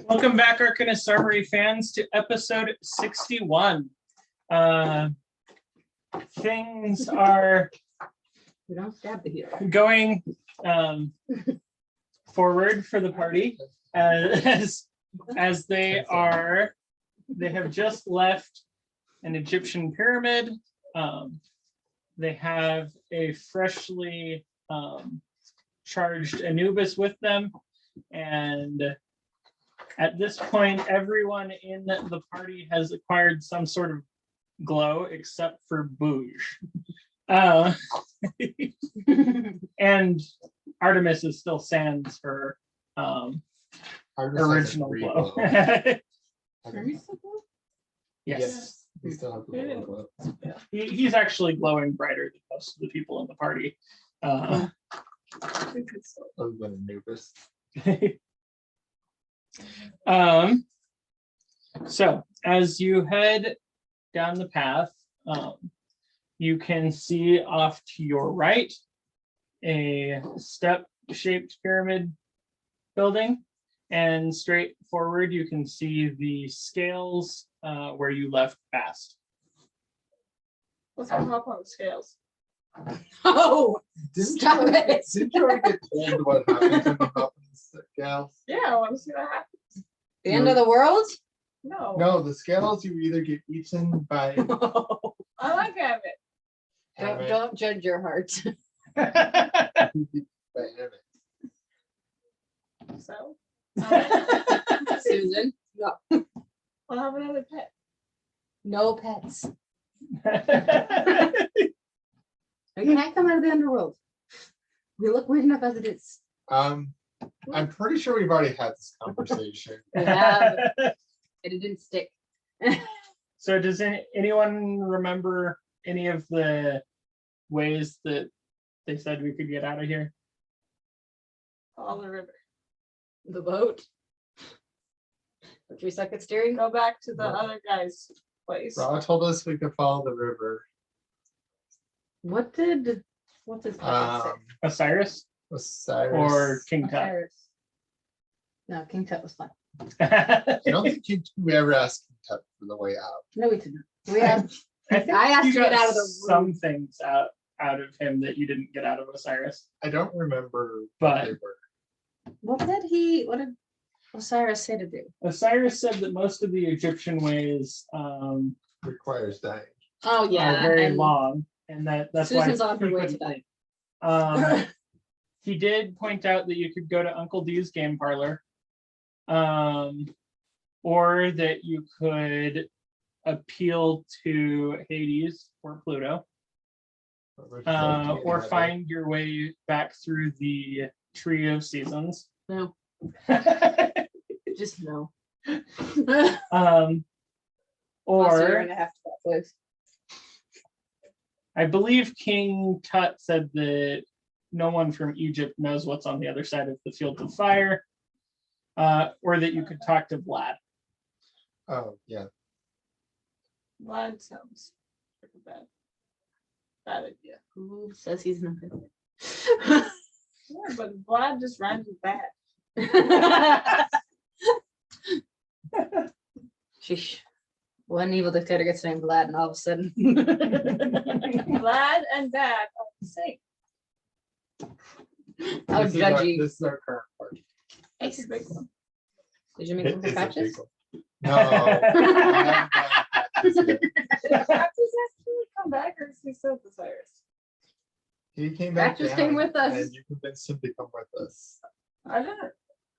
Welcome back, Arcanists Armory fans, to episode 61. Things are going forward for the party as they have just left an Egyptian pyramid. They have a freshly charged Anubis with them, and at this point, everyone in the party has acquired some sort of glow except for Bouge. And Artemis is still sans her original glow. Yes. We still have the glow. Yeah. He's actually glowing brighter than most of the people in the party. Other than Anubis. So as you head down the path, you can see off to your right a step-shaped pyramid building, and straight forward you can see the scales where you left past. Let's go hop on the scales. Oh, stop it. Didn't you already get told what happens when you hop on the scales? Yeah, I want to see what happens. The end of the world? No. No, the scales you either get eaten by I like having it. Don't judge your heart. So, Susan, no. I'll have another pet. No pets. You can't come out of the underworld. We look weird enough as it is. I'm pretty sure we've already had this conversation. We have, and it didn't stick. So does anyone remember any of the ways that they said we could get out of here? Follow the river. The boat. But we suck at steering. Go back to the other guy's place. Ra told us we could follow the river. What's his Osiris Osiris. or King Tut? Osiris. No, King Tut was fun. I don't think we ever asked Tut for the way out. No, we didn't. We have. I asked you to get got out of the some room. things out of him that you didn't get out of Osiris. I don't remember But- what they were. What did Osiris say to do? Osiris said that most of the Egyptian ways Requires dying. Oh are very long, and that's Susan's why on her he way to couldn't die. leave. He did point out that you could go to Uncle D's game parlor, or that you could appeal to Hades or Pluto, or find your way back through the Tree of Seasons. No, just no. Or you're gonna have to that place. I believe King Tut said that no one from Egypt knows what's on the other side of the field of fire, or that you could talk to Vlad. Oh, yeah. Vlad sounds like a bad idea. Who says he's not good? Yeah, but Vlad just rhymes with bad. Sheesh. One evil dictator gets named Vlad, and all of a sudden. Vlad and bad are the same. How This is judgy. this is our current party. It's a big one. Did you make them It's a patches? big one. No. I haven't done patches yet. Did Practice actually come back, or is he still with Osiris? He came back. Practice down, came with us. And you convinced him to come with us. I didn't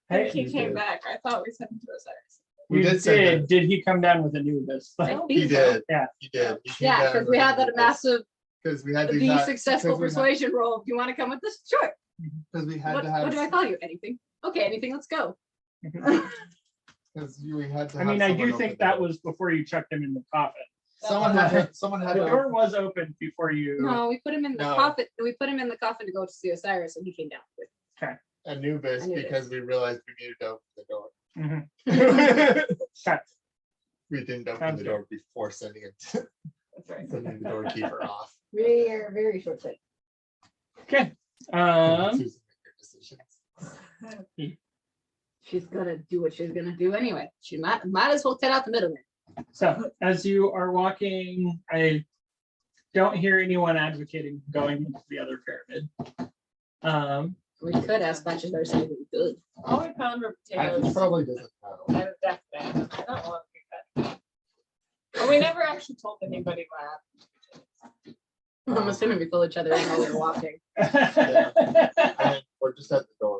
Hey, think he you came did. back. I thought we sent him to Osiris. We you did say that. Did he come down with Anubis? I No. think He so. did. Yeah. He did. He came Yeah, down because with we had that us. massive, Because we had to the have- successful because persuasion roll. Do you want to come with us? Sure. Because we had What, to have. what do I call you? Anything? Okay, anything. Let's go. Because we had to. I mean, I have do someone think open that the door. was before you chucked him in the coffin. Someone had. To, someone had The to. door was open before you. No, we put him in the No. coffin. We put him in the coffin to go to see Osiris, and he came down with. Anubis, Anubis. because we realized we needed to open the door. Mhm. We didn't open Sounds the good. door before sending it. That's right. Sending the doorkeeper off. Very, very short sight. Okay. Susan, make your decisions. She's gonna do what she's gonna do anyway. She might as well cut out the middleman. So as you are walking, I don't hear anyone advocating going into the other pyramid. We could ask Batches are saying we could. All we found were It potatoes probably doesn't matter. and a death bed. I don't want to do that. But we never actually told anybody what happened. I'm assuming we fill each other in while we're walking. And we're just at the door.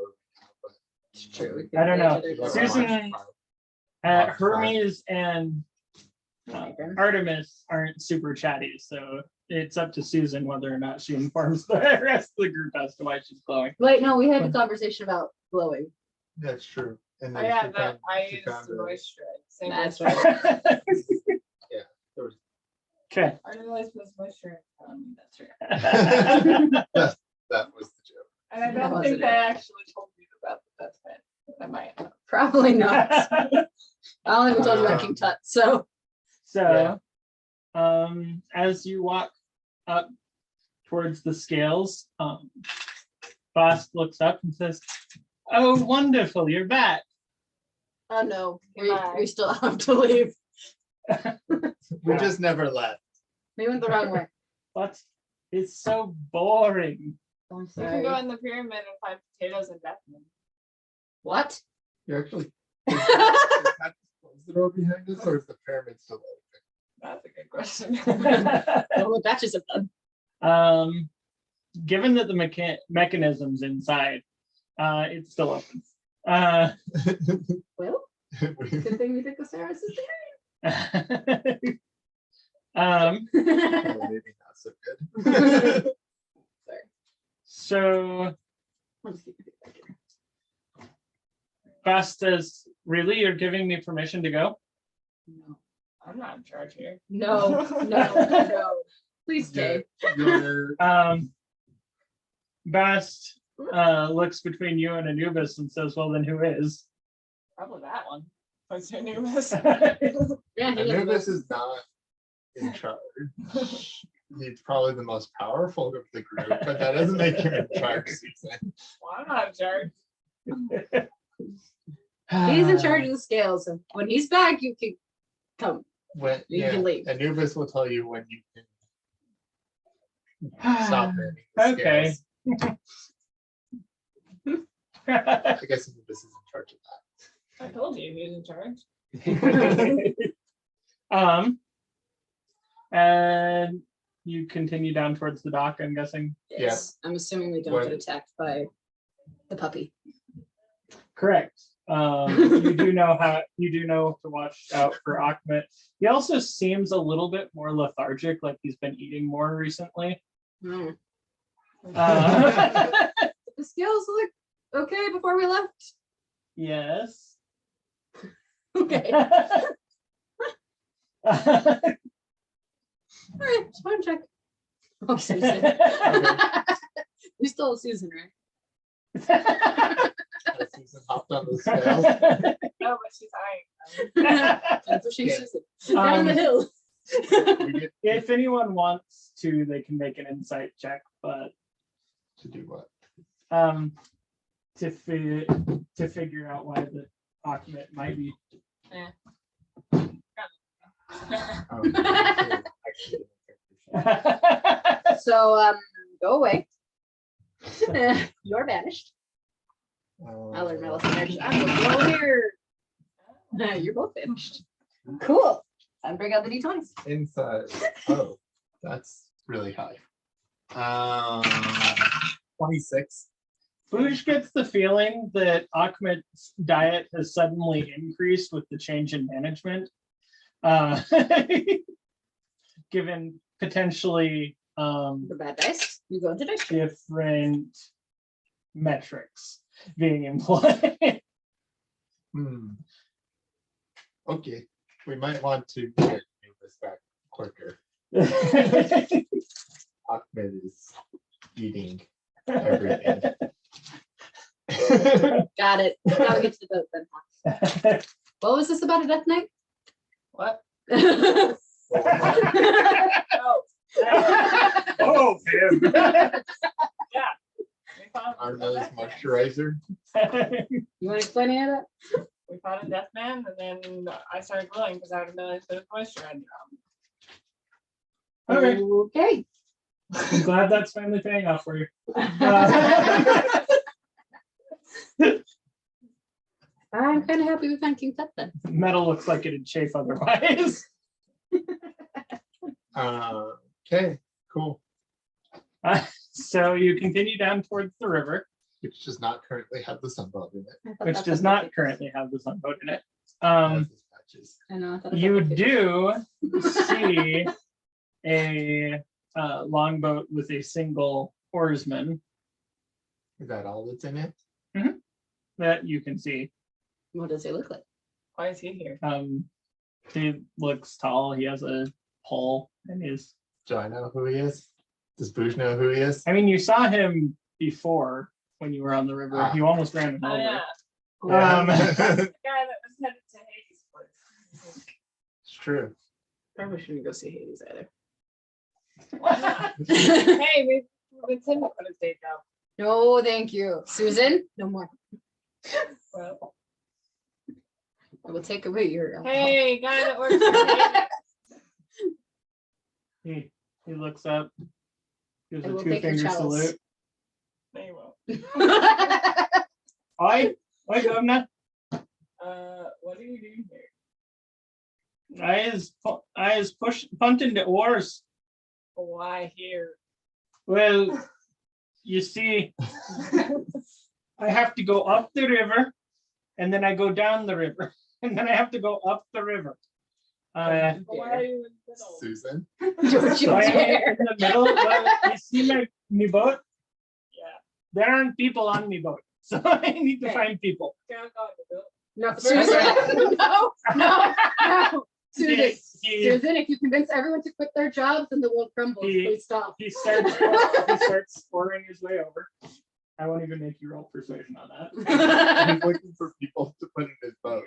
But It's true. we could I don't fill know. each other in. Susan- Hermes and Artemis aren't super chatty, so it's up to Susan whether or not she informs the rest of the group as to why she's glowing. Wait, no, we had a conversation about glowing. That's true. And Oh then yeah, she that found- I she used found to a- moisturize. Same That's moisturizer. there was- Okay. I realized was moisturizer. That's right. That was the joke. And I That don't wasn't think it. I actually told you about the death bed. I might have. Probably not. I only even told you about King Tut, so So, as you walk up towards the scales, Boss looks up and says, "Oh, wonderful, you're back." oh no, Goodbye. we still have to leave. We just never left. We went the wrong way. What? It's so boring. I'm We can sorry. go in the pyramid and find potatoes and death men. What? You actually. Is that the door behind us, or is the pyramid still open? That's a good question. Well, what Batches have done. Given that the mechanism's inside, it's still open. Well, good thing we took the Sarah's Maybe not so good. So Fast says, "Really, you're giving me permission to go?" No, I'm not in charge here. no. Please stay. You're- Bast looks between you and Anubis and says, "Well, then who is?" Probably that one. What's your name? Is? Yeah, he Anubis is. is not in charge. He's probably the most powerful of the group, but that doesn't make him in charge, Susan. Well, I'm not in charge. He's in charge of the scales, and when he's back, you can come. When, You can leave. Anubis will tell you when you can stop manning the Okay. scales. I guess Anubis is in charge of I told you he's in charge. And you continue down towards the dock, I'm guessing. Yes. I'm assuming we don't What? get attacked by the puppy. Correct. You do know to watch out for Akhmet. He also seems a little bit more lethargic, like he's been eating more recently. Hmm. Uh, The scales look okay before we left. yes. Okay. All right, just want to check. Oh, Susan. You still have Susan, right? that. Susan hopped on the scales. No, but she's eyeing. I'm pushing Yeah. Susan down the hill. We get If anyone wants to, they can make an insight check, but to do what? to figure out why the Akhmet might be. Oh, actually, So go away. You're banished. I learned my lesson there. I'm going here. You're both banished. Cool. Time to bring out the D20s. Inside. Oh, that's really high. 26. Boosh gets the feeling that Akhmet's diet has suddenly increased with the change in management. Given potentially The bad dice. You go into dice. different metrics being employed. Okay, we might want to get this back quicker. Ahmed is eating everything. Got it. Now we get to the boat then. What was this about a death knight? What? Oh. Oh, Oh, him. found Armill's moisturizer. You want to explain any of that? we found a death man, and then I started glowing because I didn't realize there was moisture on Okay, Okay. I'm glad that's finally paying off for you. I'm kind of happy we found King Tut then. Metal looks like it'd chafe otherwise. Okay, cool. So you continue down towards the river, Which does not currently have the sunbelt in it. I thought which that's does what not the- currently have the sunboat in it. As its patches. I know. I thought it You was do see a longboat with a single oarsman Is that all that's in it? that you can see. What does he look like? Why is he here? He looks tall. He has a pole and his. Do I know who he is? Does Boosh know who he is? I mean, you saw him before when you were on the river. You almost ran him Oh, over. yeah. Um, The guy that was headed to Hades' place. It's true. Probably shouldn't go see Hades either. Why not? Hey, we've been sitting on his day job. No, thank you. Susan, no more. Well, I will take away your. hey, guy that works for Hades. he looks up, gives I a will take your 2-finger chalice. salute. No, you won't. Oi, governor. What are you doing here? I is punting the oars. Why here? Well, you see, I have to go up the river, and then I go down the river, and then I have to go up the river. Why are you in the middle? Susan. Don't you So I am dare. in the middle. Well, you see me boat? Yeah, There aren't people on me boat, so I need to Okay. find people. can't go in the middle. No, Susan. Susan. No, no, no. Susan. He Susan, if you convince everyone to quit their jobs, then the world crumbles. He- Please stop. starts scoring his way over. I won't even make you roll persuasion on that. He's looking for people to put in his boat.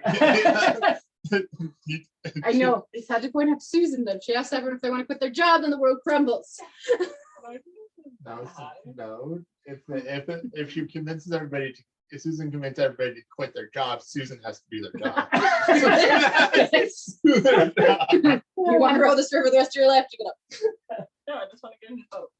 I know. I just had to point out to Susan that she asked everyone if they want to quit their job, then the world crumbles. No. If she convinces everybody to, if Susan convinces everybody to quit their job, Susan has to do their job. Do their job. You want to row this river the rest of your life? Pick it up. No, I just want to get in the boat.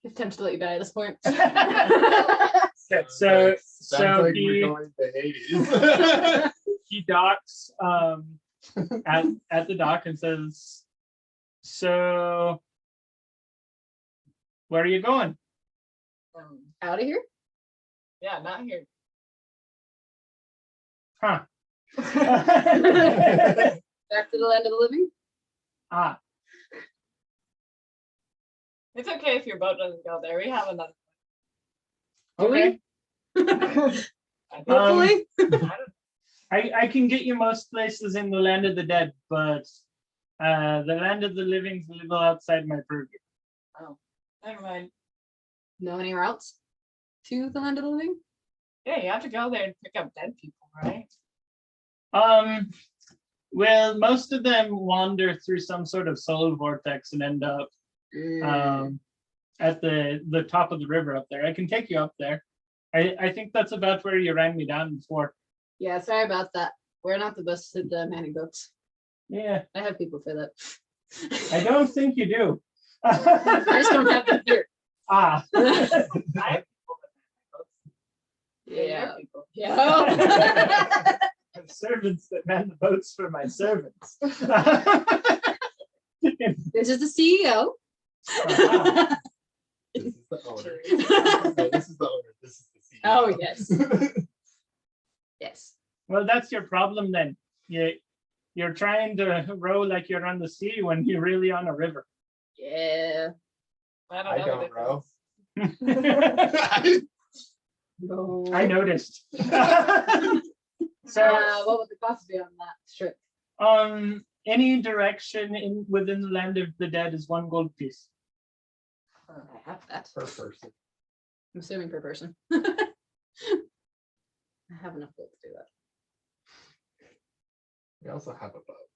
It's tempted to let you die at this point. Okay, so Sounds like he- we're going to Hades. he docks at the dock and says, "So, where are you going?" Out of here? Yeah, not here. Huh. Back to the land of the living? Ah, It's okay if your boat doesn't go there. We have another. Do we? okay. I think. Hopefully. I don't I can get you most places in the land of the dead, but the land of the living's a little outside my purview. know. Never mind. No anywhere else to the land of the living? Yeah, you have to go there and pick up dead people, right? Well, most of them wander through some sort of soul vortex and end up at the top of the river up there. I can take you up there. I think that's about where you ran me down before. Yeah, sorry about that. We're not the best at manning boats. Yeah, I have people for that. I don't think you do. I just don't have them here. Ah. I have people that have boats. Yeah. your people. Yeah. I have servants that man the boats for my servants. This is the CEO. Ah, This is the owner. No, this is the owner. This is the CEO. Oh, yes. Yes. well, that's your problem then. You're trying to row like you're on the sea when you're really on a river. Yeah. I know don't the row. difference. No. I noticed. So, What would the cost be on that strip? any direction within the land of the dead is 1 gold piece. I have that. Per person. I'm assuming per person. I have enough gold to do that. We also have a boat.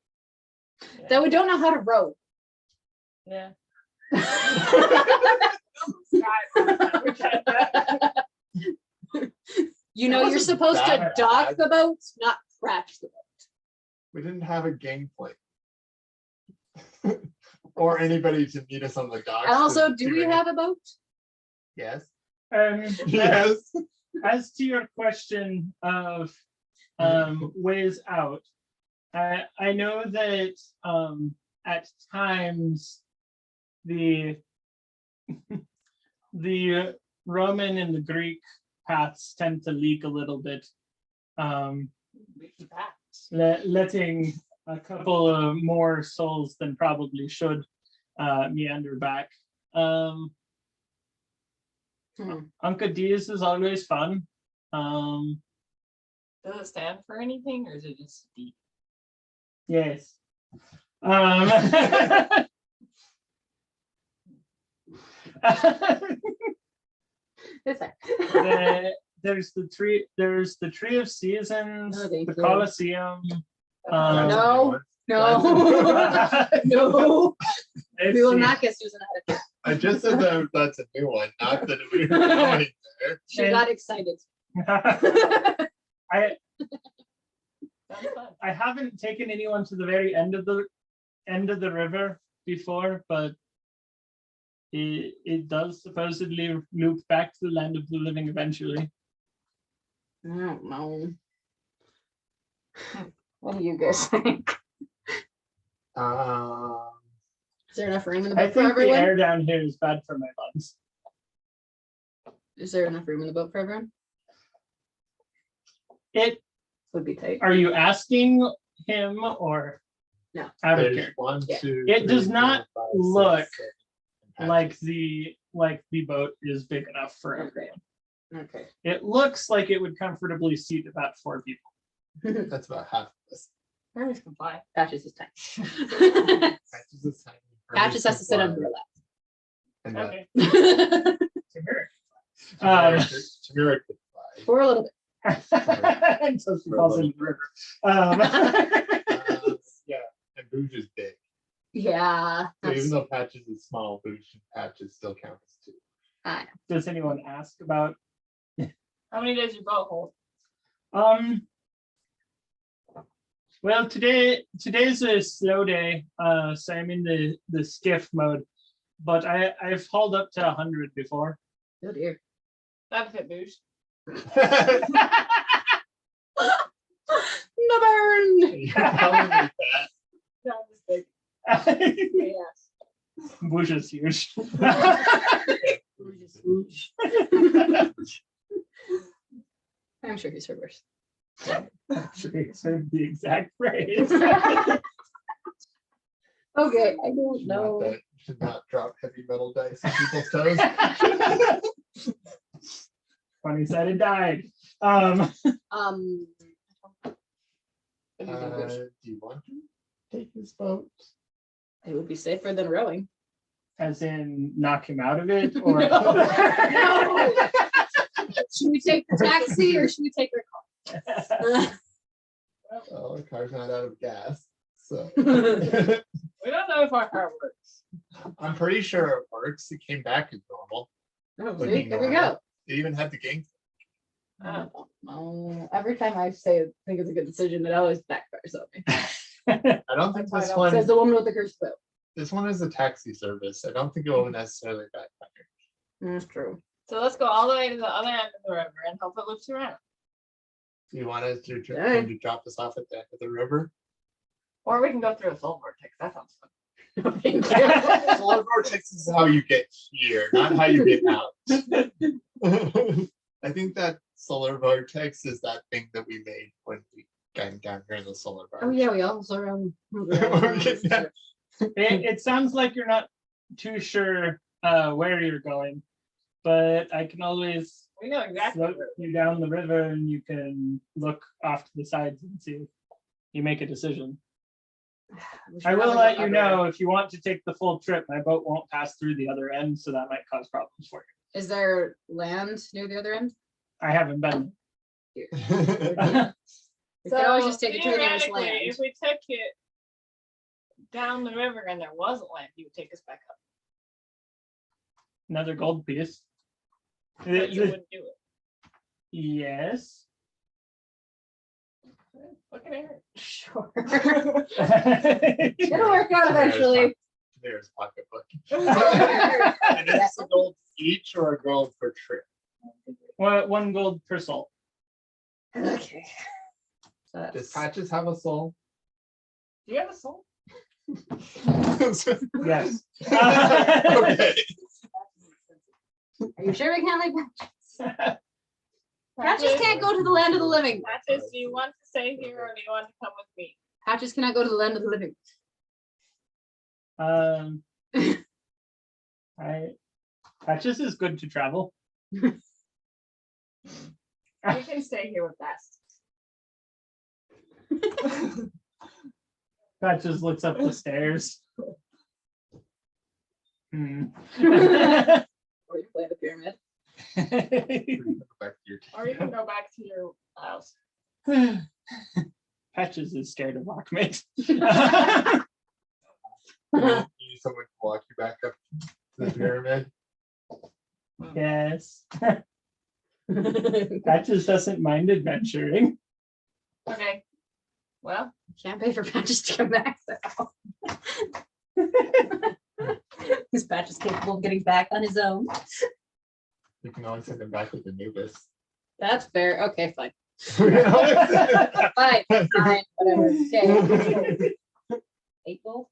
Though we don't know how to row. Yeah. You know, It you're wasn't supposed to that dock bad. the boat, not crash the We didn't have a gangplank. Or anybody to meet us on the docks. boat. And also, to do we any- have a boat? Yes. Yes. Yes. As to your question of ways out, I know that at times the the Roman and the Greek paths tend to leak a little bit, letting a couple of more souls than probably should meander back. Unca Diaz is always fun. Does it stand for anything or is it just deep? Yes. It's fine. There's the tree of seasons, Oh, thank the you. Colosseum. That's No. a new one. No. No. We will It's- not get Susan out of here. I just said that that's a new one, not that we were going there. She And- got excited. I That's fun. I haven't taken anyone to the very end of the river before, but it does supposedly loop back to the land of the living eventually. I don't know. What do you guys think? Is there enough room in the I boat for think the everyone? air down here is bad for my lungs. Is there enough room in the boat for everyone? It Would be tight. Are you asking him or No. out of There's character? 1, Yeah. 2, It does 3, not 4, 5, 6, look 7 like the boat is big enough for Okay. everyone. Okay. It looks like it would comfortably seat about 4 people. That's about half of us. Hermes can fly. Patches is tight. Patches is tiny. Patches has to sit Hermes under a can fly. Okay. lap. Tamira could fly. For a little bit. Until she falls into the river. Yeah, and Booge is big. Yeah. So even that's- though Patches is small, Booge and Patches still count as 2. Does anyone ask about? How many days your boat hold? Well, today's a slow day, so I'm in the skiff mode, but I've hauled up to 100 before. Oh dear. That'd fit booze. No burn. You're telling me that. That was big. Yes. Bush is huge. I'm sure he's heard worse. Actually, said the exact phrase. Okay, I don't know. Should not drop heavy metal dice in people's toes. Funny-sided died. What do you think, Do Bush? you want to take this boat? It would be safer than rowing. As in knock him out of it, or No. Should we take the taxi or should we take our car? Well, the car's not out of gas, so. We don't know if our car works. I'm pretty sure it works. It came back as normal. Oh, see, there we go. It even had the gang. I don't know. Every time I say I think it's a good decision, it always backfires on me. I don't think this Says one. the woman with the cursed boat. This one is a taxi service. I don't think it will necessarily backfire. That's true. So let's go all the way to the other end of the river and hope it loops around. Do you want us to, Yeah. him to drop us off at the end of the river? Or we can go through a soul vortex. That sounds fun. Thank you. Solar vortex is how you get here, not how you get out. I think that solar vortex is that thing that we made when we got down here in the solar Oh vortex. yeah, we also around. Yeah. it sounds like you're not too sure where you're going, but I can always We know exactly. float you down the river and you can look off to the sides and see if you make a decision. I will let you know if you want to take the full trip, my boat won't pass through the other end, so that might cause problems for you. Is there land near the other end? I haven't been. We could always just take it to the nearest theoretically, land. if we took it down the river and there wasn't land, you would take us back up. Another gold piece. But you wouldn't do it. Yes. Look at her. Sure. What It'll work out eventually. There's pocketbook. And is this a gold each or a gold per trip? 1 gold per soul. Okay. So Does that's Patches have a soul? Do you have a soul? Yes. Okay. Are you sure we can't leave Patches? Patches can't go to the land of the living. Patches, do you want to stay here or do you want to come with me? Patches cannot go to the land of the living. Patches is good to travel. You can stay here with Best. Patches looks up the stairs. Hmm. Or you play the pyramid. Back to your Or you can go back to your house. Patches is scared of Lockmate. You need someone to walk you back up to the pyramid. Yes. Patches doesn't mind adventuring. Okay. Well, Can't pay for Patches to come back though. Because Patch is capable of getting back on his own. You can always send him back with Anubis. That's fair. Okay, fine. Fine, fine, whatever. Okay. 8 gold?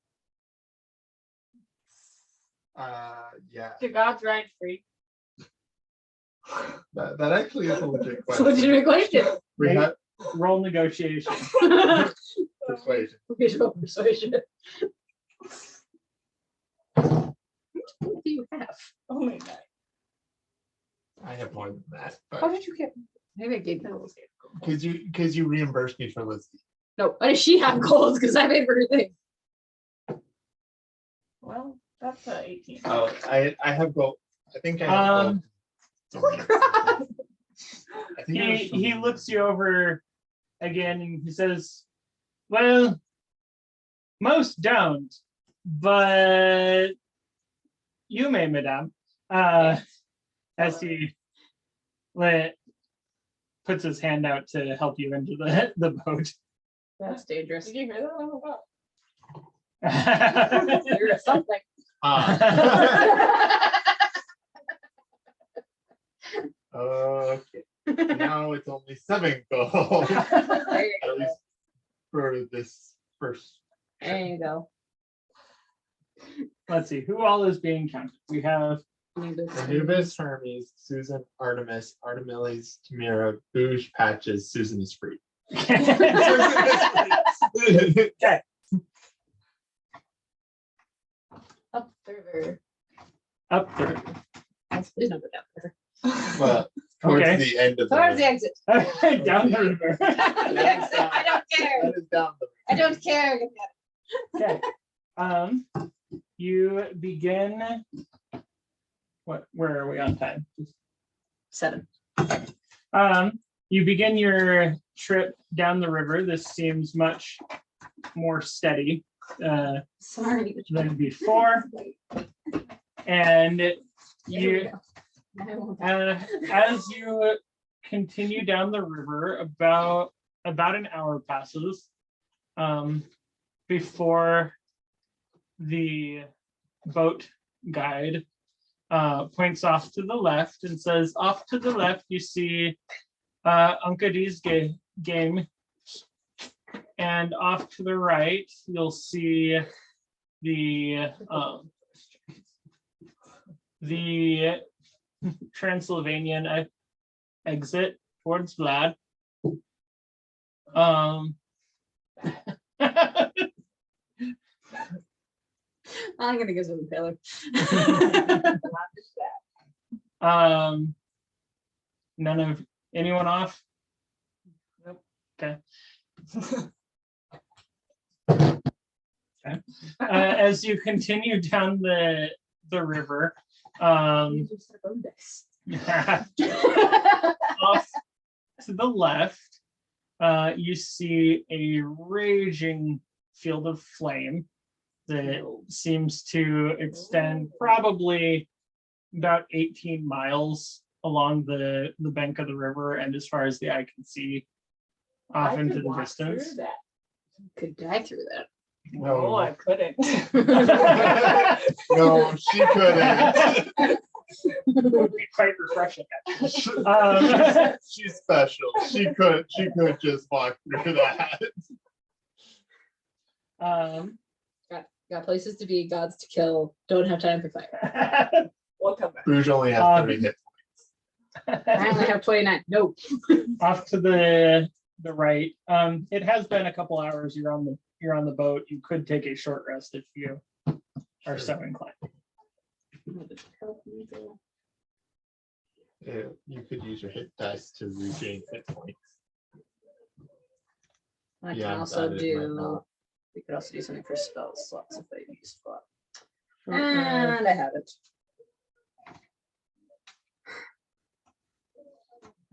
Yeah, to God's right free. that actually is a legit It's a question. legitimate question. We Right. have Roll negotiation. persuasion. Visual persuasion. What do you have? Only that. I have more than that, How but did you get? Maybe I gave you. because you reimbursed me for Lizzie. No, why does she have golds? Because I paid for her thing. Well, that's 18. Oh, I have gold. I think I have gold. Holy crap. I think it was He from- looks you over again and he says, well, most don't, but you may, madame. As he puts his hand out to help you into the boat. That's dangerous. Did you hear that? Oh my God. You're something. Okay. Now it's only 7 gold. There you At go. least for this first. There you go. Let's see, who all is being counted? We have Anubis, Hermes, Susan, Artemis, Artemiles, Tamira, Boosh, Patches, Susan is free. Up there. up there. Please don't go down there. Well, towards Okay. the end of Towards the the exit. Down the river. The exit. I don't care. That is down the I don't care. Okay. You begin. Where are we on time? 7. You begin your trip down the river. This seems much more steady Sorry. than before. And There we you, go. I won't- as you continue down the river, about an hour passes before the boat guide points off to the left and says, off to the left, you see Unkadi's game. And off to the right, you'll see the Transylvanian exit towards Vlad. I'm gonna go to the pillar. None of anyone off? Nope. Okay. Okay. As you continue down the river, off to the left, you see a raging field of flame that seems to extend probably about 18 miles along the bank of the river, and as far as the eye can see, off I into could the walk through distance. that. Could dive through that. No, I couldn't. No, she couldn't. It would be quite refreshing. Actually. She's special. She could just walk through that. Got places to be, gods to kill. Don't have time for fire. We'll come back. Bruges only has 3 hit. I only have 29. Nope. Off to the right. It has been a couple hours. You're on the boat. You could take a short rest if you are so inclined. You could use your hit dice to regain hit points. I can Yeah, also that it might do. not. We could also do something for spell slots if I use slot. Uh-uh. And I have it.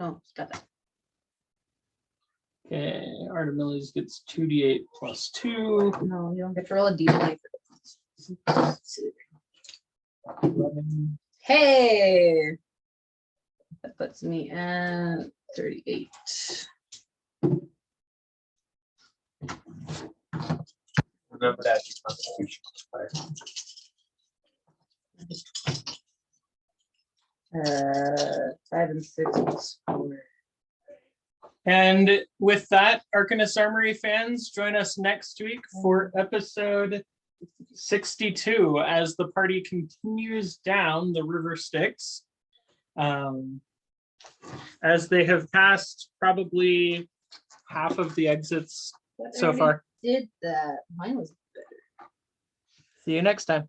Oh, got that. Okay, Artemiles gets 2d8 plus 2. No, you don't get to roll a d20 for the 11. Hey, that puts me at 38. Remember that your constitution modifier. 5 and 6 plus 4. And with that, Arcanist Armory fans, join us next week for episode 62 as the party continues down the river Styx. As they have passed probably half of the exits so far. Did that. Mine was better. See you next time.